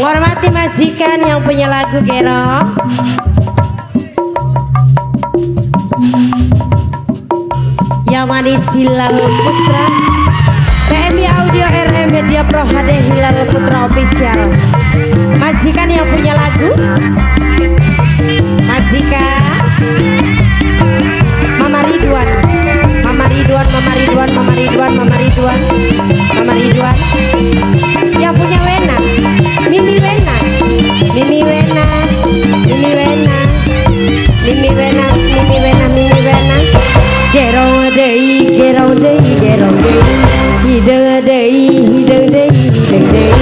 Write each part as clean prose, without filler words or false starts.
Menghormati majikan yang punya lagu Gero. Yang manis Hilal Putra, PMI Audio RM Media Pro HD Hilal Putra Official. Majikan yang punya lagu, majikan Mama Ridwan, Mama Ridwan, Mama Ridwan, Mama Ridwan, Mama Ridwan, Mama Ridwan. Yang punya Wena, Mimi Wena, Mimi Wena, Mimi Wena, Mimi Wena, Mimi Wena, Mimi Wena. Gerong dei, gerong dei, gerong dei, hidung dei, hidung dei, hidung dei.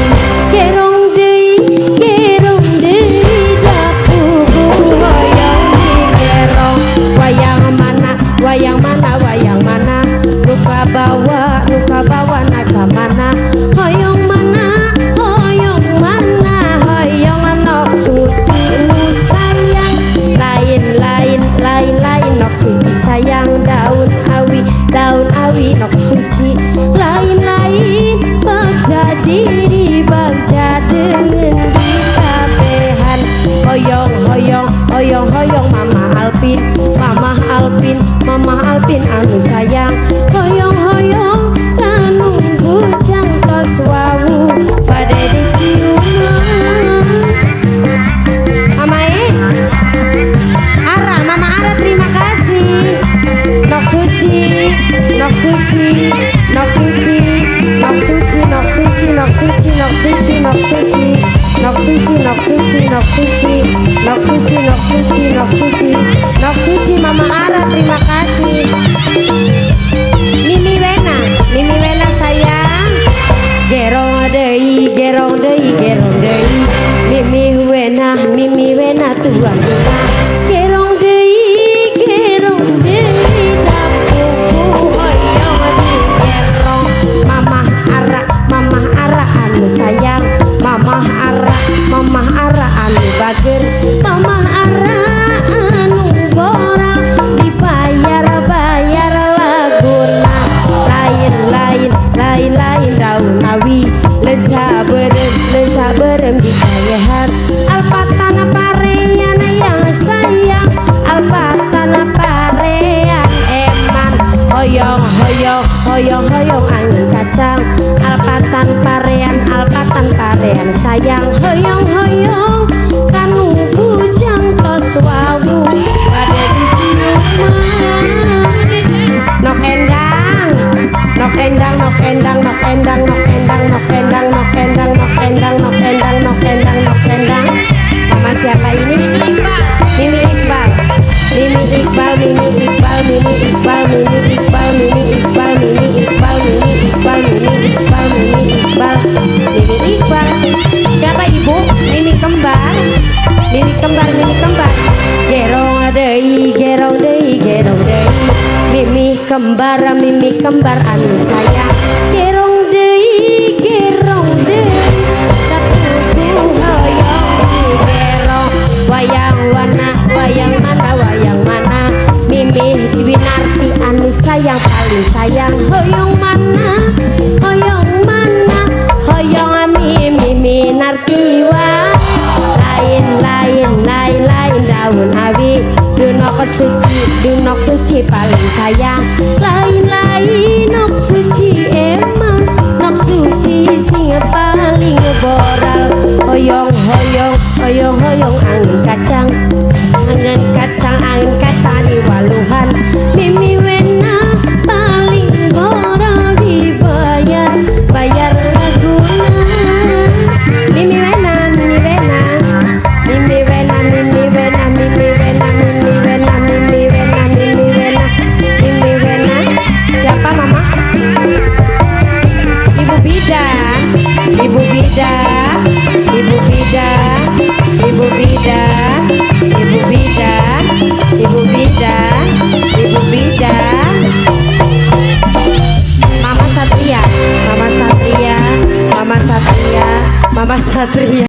Gerong dei, gerong dei, dapuku hoyong di gerong. Wayang mana, wayang mana, wayang mana. Luka bawa naga mana. Hoyong mana, hoyong mana, hoyong nok suci nu sayang. Lain, lain, lain, lain nok suci sayang. Daun awi nok suci. Lain, lain bagja diri, bagja dengan di kabehan. Hoyong, hoyong, hoyong, hoyong Mama Alpin, Mama Alpin, Mama Alpin anu sayang. Hoyong, hoyong kanu bujang tos wawu pada diciuman. Mama Ara, Mama Ara terima kasih. Nok suci, nok suci, nok suci, nok suci, nok suci, nok suci, nok suci, nok suci, nok suci, nok suci, nok suci, nok suci, nok suci, nok suci, nok suci. Mama Ara terima kasih. Mimi Wena, Mimi Wena sayang. Gerong dei, gerong dei, gerong dei. Mimi Wena, Mimi Wena tuan rumah. Gerong dei, gerong dei, dapuku hoyong di gerong. Mama Ara, Mama Ara anu sayang. Mama Ara, Mama Ara anu bager. Mama Ara anu goral dibayar-bayar laguna. Lain, lain, lain, lain daun awi. Lenca berem di kayahan. Alpatana parean yang sayang. Alpatana parean eman. Hoyong, hoyong, hoyong, hoyong angin kacang. Alpatan parean sayang. Hoyong, hoyong kanu bujang tos wawu pada diciuman. Nok endang, nok endang, nok endang, nok endang, nok endang, nok endang, nok endang, nok endang, nok endang, nok endang, nok endang. Mama siapa ini? Mimi Iqbal, Mimi Iqbal, Mimi Iqbal, Mimi Iqbal, Mimi Iqbal, Mimi Iqbal, Mimi Iqbal, Mimi Iqbal, Mimi Iqbal, Mimi Iqbal, Mimi Iqbal. Siapa ibu? Mimi kembar, Mimi kembar, Mimi kembar. Gerong dei, gerong dei, gerong dei. Mimi kembar anu sayang. Gerong dei, gerong dei, dapuku hoyong di gerong. Wayang wana, wayang mana, wayang mana. Mimi Winarti anu sayang paling sayang. Hoyong mana, hoyong mana, hoyong Mimi Nartiwa. Lain, lain, lain, lain daun awi. Dunok suci paling sayang. Lain, lain nok suci emang. Nok suci sing paling boral. Hoyong, hoyong, hoyong, hoyong angin kacang. Angin kacang di waluhan. Mimi